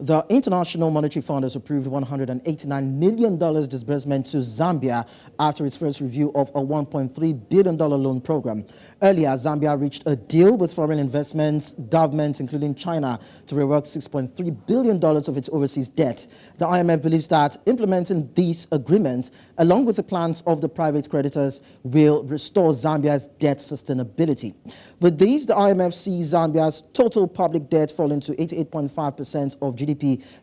The International Monetary Fund has approved $189 million disbursement to Zambia after its first review of a $1.3 billion loan program. Earlier, Zambia reached a deal with foreign investments, governments, including China, to rework $6.3 billion of its overseas debt. The IMF believes that implementing this agreement, along with the plans of the private creditors, will restore Zambia's debt sustainability. With these, the IMF sees Zambia's total public debt falling to 88.5% of GDP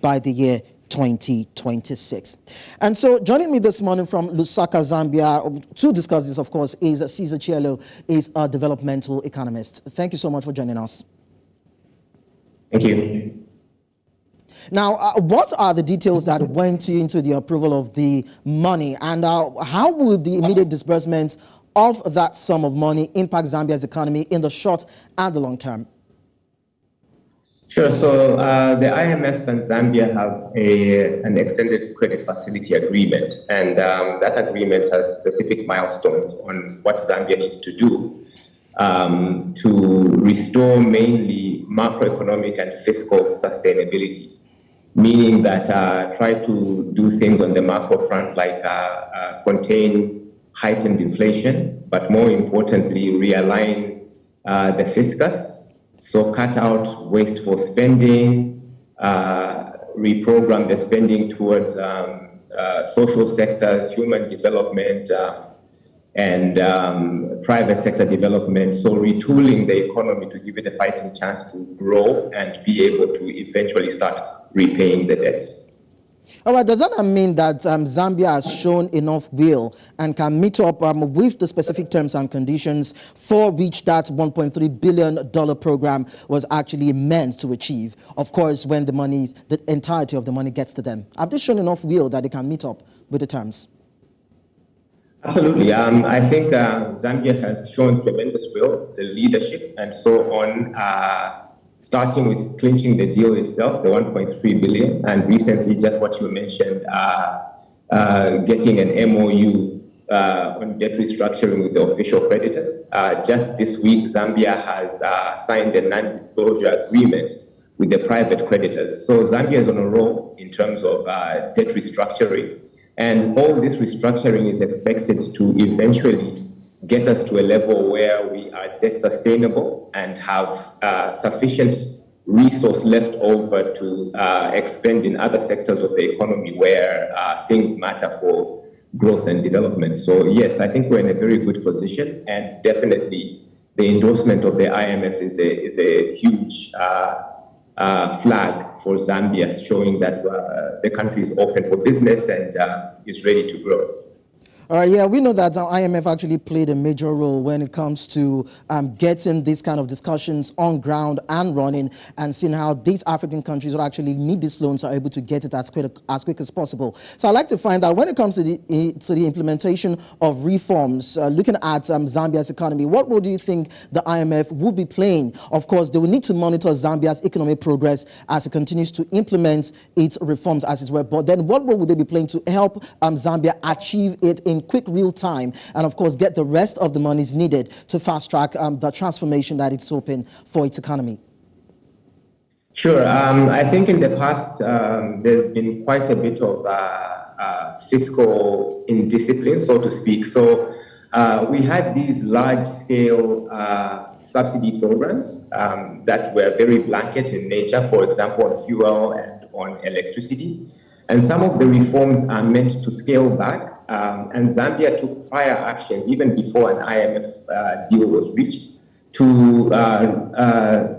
by the year 2026. And so joining me this morning from Lusaka, Zambia, to discuss this, of course, is Cheelo, is a developmental economist. Thank you so much for joining us. Thank you. Now, what are the details that went into the approval of the money, and how will the immediate disbursement of that sum of money impact Zambia's economy in the short and the long term? Sure. So the IMF and Zambia have an extended credit facility agreement, and that agreement has specific milestones on what Zambia needs to do to restore mainly macroeconomic and fiscal sustainability, meaning that try to do things on the macro front like contain heightened inflation, but more importantly, realign the fiscus. So cut out wasteful spending, reprogram the spending towards social sectors, human development, and private sector development. So retooling the economy to give it a fighting chance to grow and be able to eventually start repaying the debts. All right, does that mean that Zambia has shown enough will and can meet up with the specific terms and conditions for which that $1.3 billion program was actually meant to achieve? Of course, when the entirety of the money gets to them. Have they shown enough will that they can meet up with the terms? Absolutely. I think Zambia has shown tremendous will, the leadership, and so on. Starting with clinching the deal itself, the 1.3 billion, and recently, just what you mentioned, getting an MOU on debt restructuring with the official creditors. Just this week, Zambia has signed a non-disclosure agreement with the private creditors. So Zambia is on a roll in terms of debt restructuring, and all this restructuring is expected to eventually get us to a level where we are debt sustainable and have sufficient resource left over to expend in other sectors of the economy where things matter for growth and development. So yes, I think we're in a very good position, and definitely the endorsement of the IMF is a huge flag for Zambia, showing that the country is open for business and is ready to grow. Yeah, we know that IMF actually played a major role when it comes to getting these kind of discussions on ground and running, and seeing how these African countries would actually need these loans are able to get it as quick as possible. So I'd like to find out, when it comes to the implementation of reforms, looking at Zambia's economy, what role do you think the IMF will be playing? Of course, they will need to monitor Zambia's economic progress as it continues to implement its reforms, as it were. But then what role will they be playing to help Zambia achieve it in quick real time, and of course get the rest of the monies needed to fast track the transformation that it's hoping for its economy? Sure. I think in the past there's been quite a bit of fiscal indiscipline, so to speak. So we had these large-scale subsidy programs that were very blanket in nature, for example, on fuel and on electricity. And some of the reforms are meant to scale back. And Zambia took prior actions, even before an IMF deal was reached, to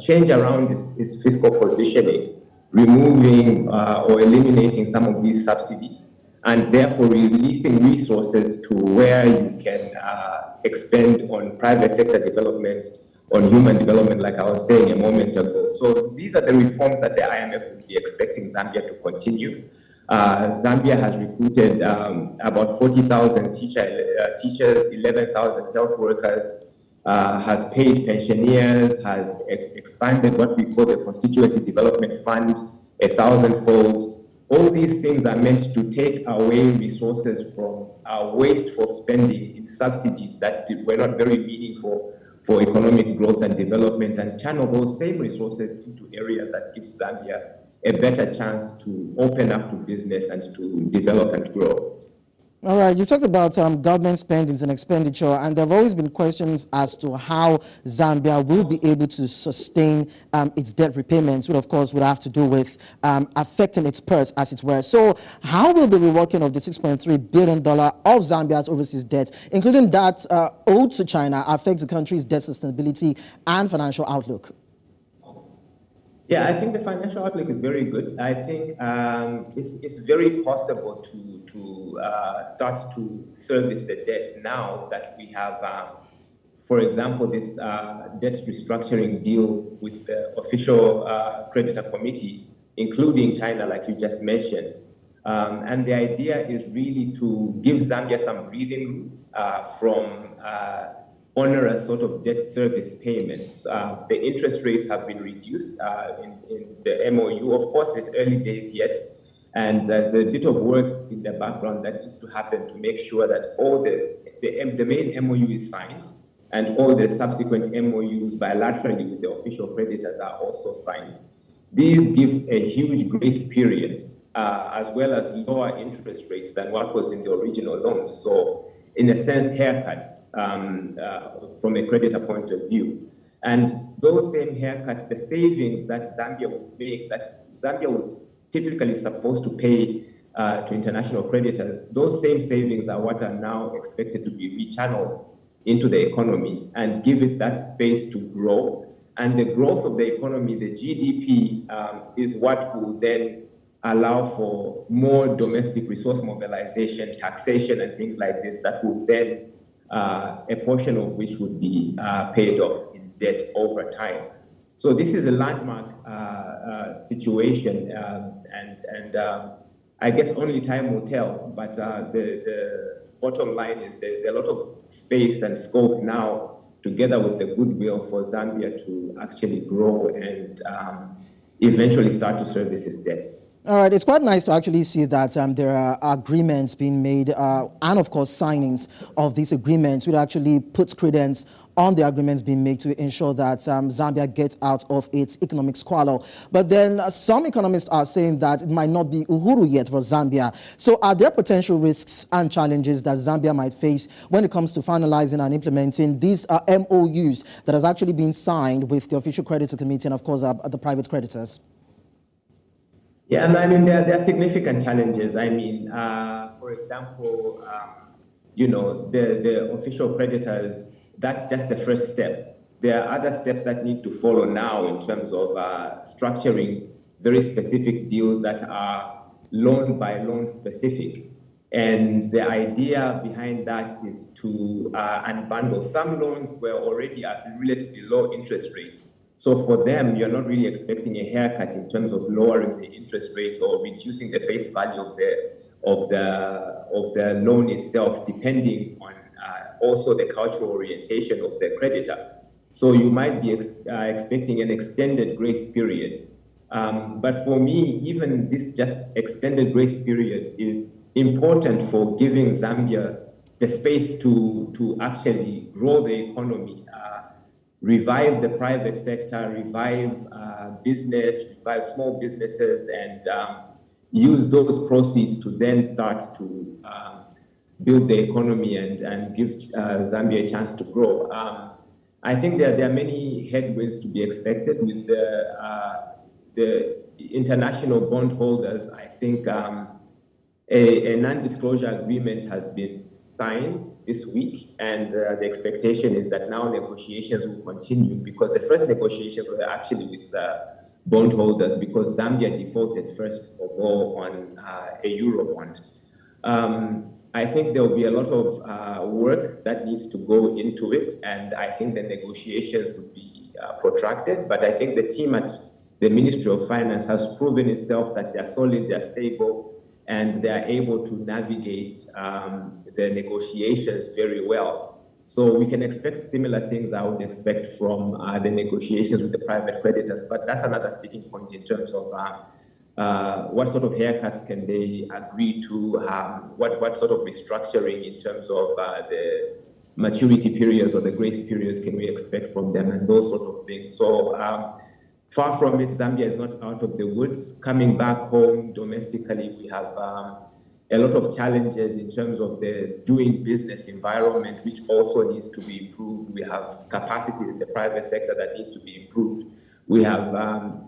change around its fiscal positioning, removing or eliminating some of these subsidies, and therefore releasing resources to where you can expend on private sector development, on human development, like I was saying a moment ago. So these are the reforms that the IMF would be expecting Zambia to continue. Zambia has recruited about 40,000 teachers, 11,000 health workers, has paid pensioners, has expanded what we call the Constituency Development Fund 1,000-fold. All these things are meant to take away resources from our wasteful spending in subsidies that were not very meaningful for economic growth and development, and channel those same resources into areas that give Zambia a better chance to open up to business and to develop and grow. All right, you talked about government spendings and expenditure, and there have always been questions as to how Zambia will be able to sustain its debt repayments, which of course would have to do with affecting its purse, as it were. So how will the reworking of the $6.3 billion of Zambia's overseas debt, including that owed to China, affect the country's debt sustainability and financial outlook? Yeah, I think the financial outlook is very good. I think it's very possible to start to service the debt now that we have, for example, this debt restructuring deal with the official creditor committee, including China, like you just mentioned. And the idea is really to give Zambia some breathing room from onerous sort of debt service payments. The interest rates have been reduced in the MOU. Of course, it's early days yet, and there's a bit of work in the background that needs to happen to make sure that all the main MOU is signed and all the subsequent MOUs bilaterally with the official creditors are also signed. These give a huge grace period as well as lower interest rates than what was in the original loans. So in a sense, haircuts from a creditor point of view. And those same haircuts, the savings that Zambia would make, that Zambia was typically supposed to pay to international creditors, those same savings are what are now expected to be rechanneled into the economy and give it that space to grow. And the growth of the economy, the GDP, is what will then allow for more domestic resource mobilization, taxation, and things like this that would then, a portion of which would be paid off in debt over time. So this is a landmark situation, and I guess only time will tell, but the bottom line is there's a lot of space and scope now, together with the goodwill for Zambia to actually grow and eventually start to service its debts. All right, it's quite nice to actually see that there are agreements being made and, of course, signings of these agreements, which actually puts credence on the agreements being made to ensure that Zambia gets out of its economic squalor. But then some economists are saying that it might not be uhuru yet for Zambia. So are there potential risks and challenges that Zambia might face when it comes to finalizing and implementing these MOUs that has actually been signed with the official creditor committee and, of course, the private creditors? Yeah, and I mean, there are significant challenges. I mean, for example, the official creditors, that's just the first step. There are other steps that need to follow now in terms of structuring very specific deals that are loan by loan specific. And the idea behind that is to unbundle. Some loans were already at relatively low interest rates. So for them, you're not really expecting a haircut in terms of lowering the interest rate or reducing the face value of the loan itself, depending on also the cultural orientation of the creditor. So you might be expecting an extended grace period. But for me, even this just extended grace period is important for giving Zambia the space to actually grow the economy, revive the private sector, revive business, revive small businesses, and use those proceeds to then start to build the economy and give Zambia a chance to grow. I think there are many headwinds to be expected with the international bondholders. I think a non-disclosure agreement has been signed this week, and the expectation is that now negotiations will continue, because the first negotiations were actually with bondholders, because Zambia defaulted first of all on a euro bond. I think there will be a lot of work that needs to go into it, and I think the negotiations would be protracted, but I think the team at the Ministry of Finance has proven itself that they're solid, they're stable, and they're able to navigate the negotiations very well. So we can expect similar things I would expect from the negotiations with the private creditors, but that's another sticking point in terms of what sort of haircuts can they agree to, what sort of restructuring in terms of the maturity periods or the grace periods can we expect from them, and those sort of things. So Far from it, Zambia is not out of the woods. Coming back home domestically, we have a lot of challenges in terms of the doing business environment, which also needs to be improved. We have capacities in the private sector that needs to be improved. We have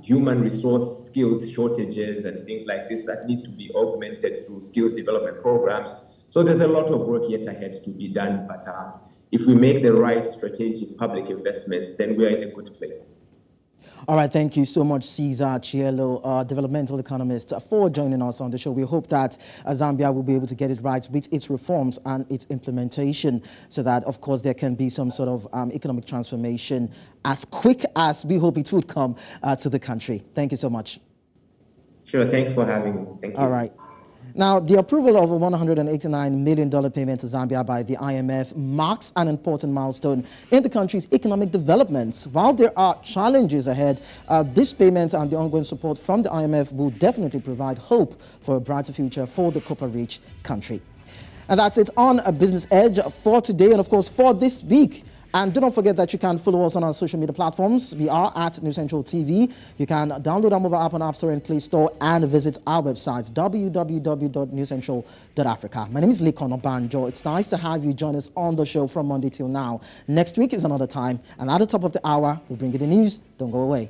human resource skills shortages and things like this that need to be augmented through skills development programs. So there's a lot of work yet ahead to be done, but if we make the right strategic public investments, then we are in a good place. All right, thank you so much, Cesar Cheelo, developmental economist, for joining us on the show. We hope that Zambia will be able to get it right with its reforms and its implementation so that, of course, there can be some sort of economic transformation as quick as we hope it would come to the country. Thank you so much. Sure, thanks for having me. Thank you. All right. Now, the approval of a $189 million payment to Zambia by the IMF marks an important milestone in the country's economic development. While there are challenges ahead, this payment and the ongoing support from the IMF will definitely provide hope for a brighter future for the copper-rich country. And that's it on a Business Edge for today and, of course, for this week. And do not forget that you can follow us on our social media platforms. We are at News Central TV. You can download our mobile app on App Store and Play Store and visit our website, www.newscentral.africa. My name is Lekan Onabanjo. It's nice to have you join us on the show from Monday till now. Next week is another time. And at the top of the hour, we'll bring you the news. Don't go away.